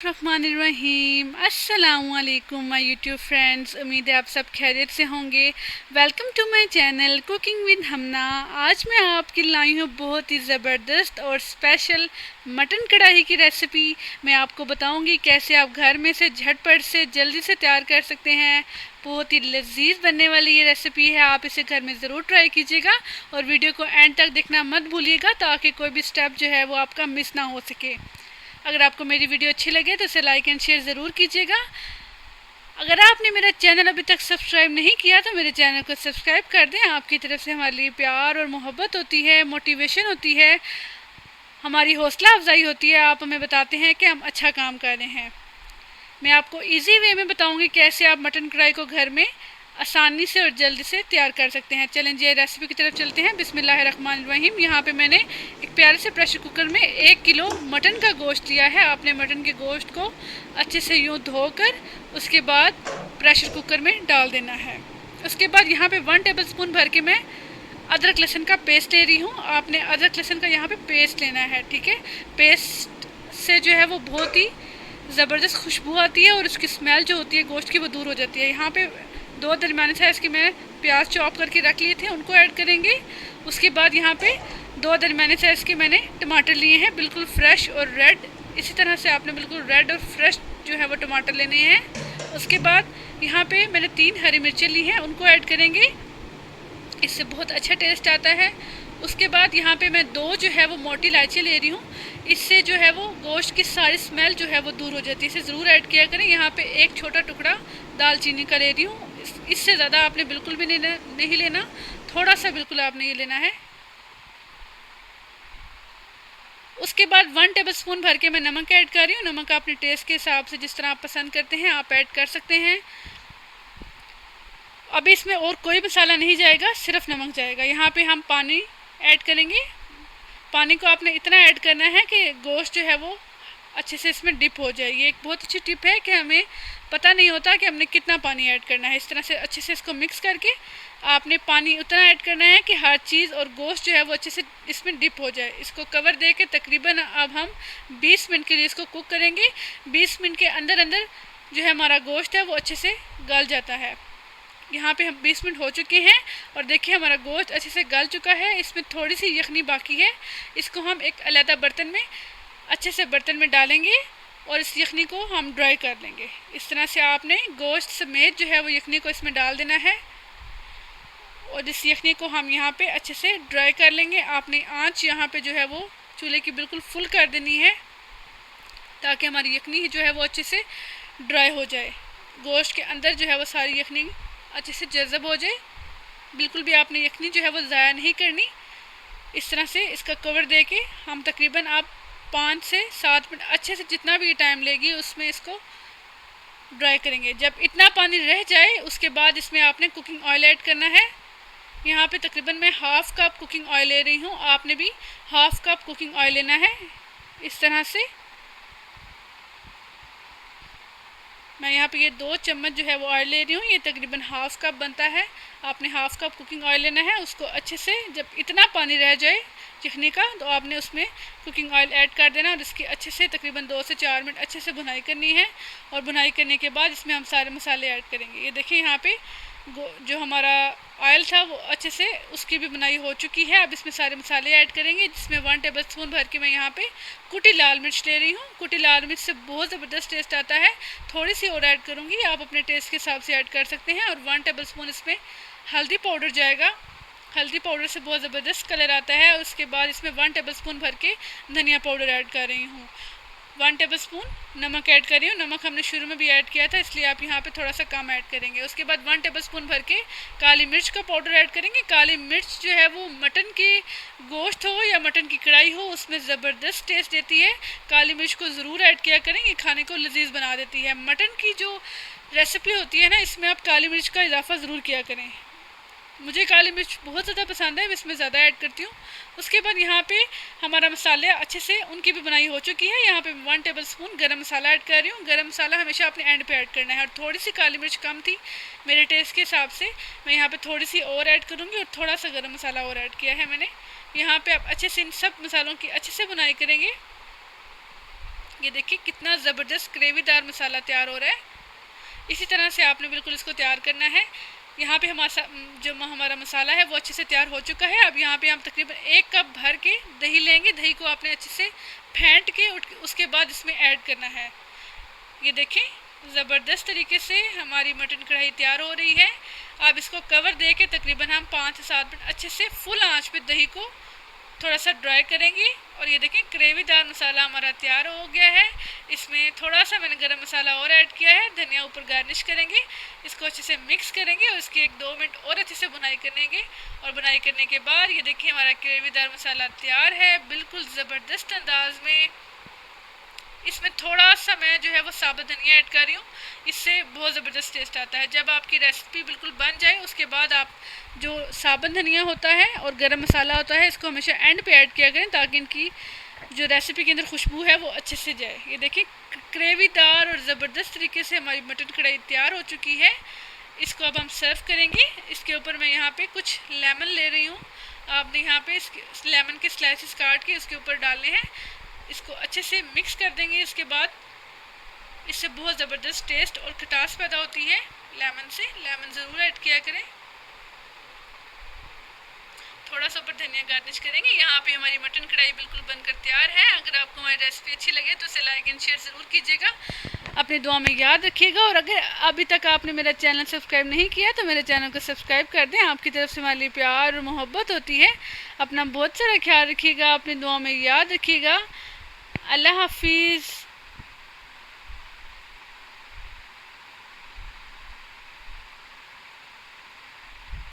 रहीम अस्सलामुअलैकुम my YouTube friends. उम्मीद है आप सब खैरियत से होंगे। Welcome to my channel cooking with Hamna. आज मैं आपके लाई हूँ बहुत ही ज़बरदस्त और स्पेशल मटन कढ़ाई की रेसिपी। मैं आपको बताऊंगी कैसे आप घर में से झटपट से जल्दी से तैयार कर सकते हैं। बहुत ही लजीज बनने वाली ये रेसिपी है, आप इसे घर में ज़रूर ट्राई कीजिएगा और वीडियो को एंड तक देखना मत भूलिएगा ताकि कोई भी स्टेप जो है वो आपका मिस ना हो सके। अगर आपको मेरी वीडियो अच्छी लगे तो इसे लाइक एंड शेयर ज़रूर कीजिएगा। अगर आपने मेरा चैनल अभी तक सब्सक्राइब नहीं किया तो मेरे चैनल को सब्सक्राइब कर दें। आपकी तरफ से हमारे लिए प्यार और मोहब्बत होती है, मोटिवेशन होती है, हमारी हौसला अफजाई होती है। आप हमें बताते हैं कि हम अच्छा काम कर रहे हैं। मैं आपको इजी वे में बताऊंगी कैसे आप मटन कढ़ाई को घर में आसानी से और जल्दी से तैयार कर सकते हैं। चलें जी रेसिपी की तरफ चलते हैं। बिस्मिल्लाहिर्रहमानिर्रहीम। यहाँ पे मैंने एक प्यारे से प्रेशर कुकर में 1 किलो मटन का गोश्त लिया है। आपने मटन के गोश्त को अच्छे से यूँ धोकर उसके बाद प्रेशर कुकर में डाल देना है। उसके बाद यहाँ पे 1 टेबल स्पून भर के मैं अदरक लहसुन का पेस्ट ले रही हूँ। आपने अदरक लहसुन का यहाँ पे पेस्ट लेना है, ठीक है। पेस्ट से जो है वो बहुत ही ज़बरदस्त खुशबू आती है और उसकी स्मेल जो होती है गोश्त की वो दूर हो जाती है। यहाँ पे 2 दरमियाने साइज़ के मैं प्याज चॉप करके रख लिए थे, उनको ऐड करेंगे। उसके बाद यहाँ पे 2 दरमियाने साइज़ के मैंने टमाटर लिए हैं, बिल्कुल फ्रेश और रेड। इसी तरह से आपने बिल्कुल रेड और फ्रेश जो है वो टमाटर लेने हैं। उसके बाद यहाँ पे मैंने 3 हरी मिर्चें ली हैं, उनको ऐड करेंगे, इससे बहुत अच्छा टेस्ट आता है। उसके बाद यहाँ पे मैं 2 जो है वो मोटी इलायची ले रही हूँ, इससे जो है वो गोश्त की सारी स्मेल जो है वो दूर हो जाती है। इसे ज़रूर ऐड किया करें। यहाँ पे 1 छोटा टुकड़ा दालचीनी का ले रही हूँ। इससे ज़्यादा आपने बिल्कुल भी नहीं लेना, थोड़ा सा बिल्कुल आपने ये लेना है। उसके बाद 1 टेबल स्पून भर के मैं नमक ऐड कर रही हूँ। नमक अपने टेस्ट के हिसाब से जिस तरह आप पसंद करते हैं आप ऐड कर सकते हैं। अभी इसमें और कोई मसाला नहीं जाएगा, सिर्फ नमक जाएगा। यहाँ पे हम पानी ऐड करेंगे। पानी को आपने इतना ऐड करना है कि गोश्त जो है वो अच्छे से इसमें डिप हो जाए। ये एक बहुत अच्छी टिप है कि हमें पता नहीं होता कि हमने कितना पानी ऐड करना है। इस तरह से अच्छे से इसको मिक्स करके आपने पानी उतना ऐड करना है कि हर चीज़ और गोश्त जो है वो अच्छे से इसमें डिप हो जाए। इसको कवर दे के तकरीबन अब हम 20 मिनट के लिए इसको कुक करेंगे। 20 मिनट के अंदर अंदर जो है हमारा गोश्त है वो अच्छे से गल जाता है। यहाँ पे हम 20 मिनट हो चुके हैं और देखिए हमारा गोश्त अच्छे से गल चुका है। इसमें थोड़ी सी यखनी बाकी है, इसको हम एक अलग बर्तन में अच्छे से बर्तन में डालेंगे और इस यखनी को हम ड्राई कर लेंगे। इस तरह से आपने गोश्त समेत जो है वो यखनी को इसमें डाल देना है और इस यखनी को हम यहाँ पे अच्छे से ड्राई कर लेंगे। आपने आँच यहाँ पे जो है वो चूल्हे की बिल्कुल फुल कर देनी है ताकि हमारी यखनी जो है वो अच्छे से ड्राई हो जाए, गोश्त के अंदर जो है वो सारी यखनी अच्छे से जज़ब हो जाए। बिल्कुल भी आपने यखनी जो है वो ज़ाया नहीं करनी। इस तरह से इसका कवर दे के हम तकरीबन आप 5 से 7 मिनट अच्छे से जितना भी टाइम लेगी उसमें इसको ड्राई करेंगे। जब इतना पानी रह जाए उसके बाद इसमें आपने कुकिंग ऑयल ऐड करना है। यहाँ पे तकरीबन मैं हाफ़ कप कुकिंग ऑयल ले रही हूँ, आपने भी हाफ़ कप कुकिंग ऑयल लेना है। इस तरह से मैं यहाँ पे ये 2 चम्मच जो है वो ऑयल ले रही हूँ, ये तकरीबन हाफ़ कप बनता है। आपने हाफ़ कप कुकिंग ऑयल लेना है। उसको अच्छे से जब इतना पानी रह जाए चिकनी का तो आपने उसमें कुकिंग ऑयल ऐड कर देना और इसकी अच्छे से तकरीबन 2 से 4 मिनट अच्छे से भुनाई करनी है। और भुनाई करने के बाद इसमें हम सारे मसाले ऐड करेंगे। ये देखिए यहाँ पे जो हमारा ऑयल था वो अच्छे से उसकी भी बुनाई हो चुकी है। अब इसमें सारे मसाले ऐड करेंगे, जिसमें 1 टेबल स्पून भर के मैं यहाँ पे कुटी लाल मिर्च ले रही हूँ। कुटी लाल मिर्च से बहुत ज़बरदस्त टेस्ट आता है। थोड़ी सी और ऐड करूँगी, आप अपने टेस्ट के हिसाब से ऐड कर सकते हैं। और 1 टेबल स्पून इसमें हल्दी पाउडर जाएगा। हल्दी पाउडर से बहुत ज़बरदस्त कलर आता है। और उसके बाद इसमें 1 टेबल स्पून भर के धनिया पाउडर ऐड कर रही हूँ। 1 टेबल स्पून नमक ऐड कर रही हूँ। नमक हमने शुरू में भी ऐड किया था, इसलिए आप यहाँ पे थोड़ा सा कम ऐड करेंगे। उसके बाद 1 टेबल स्पून भर के काली मिर्च का पाउडर ऐड करेंगे। काली मिर्च जो है वो मटन की गोश्त हो या मटन की कढ़ाई हो उसमें ज़बरदस्त टेस्ट देती है। काली मिर्च को ज़रूर ऐड किया करें, ये खाने को लजीज बना देती है। मटन की जो रेसिपी होती है ना, इसमें आप काली मिर्च का इजाफा ज़रूर किया करें। मुझे काली मिर्च बहुत ज़्यादा पसंद है, मैं इसमें ज़्यादा ऐड करती हूँ। उसके बाद यहाँ पे हमारा मसाले अच्छे से उनकी भी बनाई हो चुकी है। यहाँ पे 1 टेबल स्पून गरम मसाला ऐड कर रही हूँ। गरम मसाला हमेशा अपने एंड पे ऐड करना है। और थोड़ी सी काली मिर्च कम थी मेरे टेस्ट के हिसाब से, मैं यहाँ पे थोड़ी सी और ऐड करूँगी और थोड़ा सा गरम मसाला और ऐड किया है मैंने। यहाँ पर आप अच्छे से इन सब मसालों की अच्छे से बुनाई करेंगे। ये देखिए कितना ज़बरदस्त ग्रेवीदार मसाला तैयार हो रहा है। इसी तरह से आपने बिल्कुल इसको तैयार करना है। यहाँ पे हमारा मसाला है वो अच्छे से तैयार हो चुका है। अब यहाँ पे हम तकरीबन 1 कप भर के दही लेंगे। दही को आपने अच्छे से फेंट के उसके बाद इसमें ऐड करना है। ये देखें ज़बरदस्त तरीके से हमारी मटन कढ़ाई तैयार हो रही है। अब इसको कवर दे के तकरीबन हम 5 से 7 मिनट अच्छे से फुल आंच पे दही को थोड़ा सा ड्राई करेंगे। और ये देखें ग्रेवीदार मसाला हमारा तैयार हो गया है। इसमें थोड़ा सा मैंने गरम मसाला और ऐड किया है, धनिया ऊपर गार्निश करेंगे। इसको अच्छे से मिक्स करेंगे और इसके 1-2 मिनट और अच्छे से बुनाई करेंगे। और बुनाई करने के बाद ये देखिए हमारा ग्रेवीदार मसाला तैयार है बिल्कुल ज़बरदस्त अंदाज में। इसमें थोड़ा सा मैं जो है वो साबुत धनिया ऐड कर रही हूँ, इससे बहुत ज़बरदस्त टेस्ट आता है। जब आपकी रेसिपी बिल्कुल बन जाए उसके बाद आप जो साबुत धनिया होता है और गरम मसाला होता है इसको हमेशा एंड पे ऐड किया करें ताकि इनकी जो रेसिपी के अंदर खुशबू है वो अच्छे से जाए। ये देखिए ग्रेवीदार और ज़बरदस्त तरीके से हमारी मटन कढ़ाई तैयार हो चुकी है। इसको अब हम सर्व करेंगे। इसके ऊपर मैं यहाँ पे कुछ लेमन ले रही हूँ। आपने यहाँ पे लेमन के स्लाइसेस काट के उसके ऊपर डालने हैं। इसको अच्छे से मिक्स कर देंगे। इसके बाद इससे बहुत ज़बरदस्त टेस्ट और खटास पैदा होती है लेमन से। लेमन ज़रूर ऐड किया करें। थोड़ा सा ऊपर धनिया गार्निश करेंगे। यहाँ पे हमारी मटन कढ़ाई बिल्कुल बनकर तैयार है। अगर आपको हमारी रेसिपी अच्छी लगे तो इसे लाइक एंड शेयर ज़रूर कीजिएगा। अपनी दुआ में याद रखिएगा। और अगर अभी तक आपने मेरा चैनल सब्सक्राइब नहीं किया तो मेरे चैनल को सब्सक्राइब कर दें। आपकी तरफ से हमारे लिए प्यार और मोहब्बत होती है। अपना बहुत सारा ख्याल रखिएगा, अपनी दुआ में याद रखिएगा। अल्लाह हाफिज़।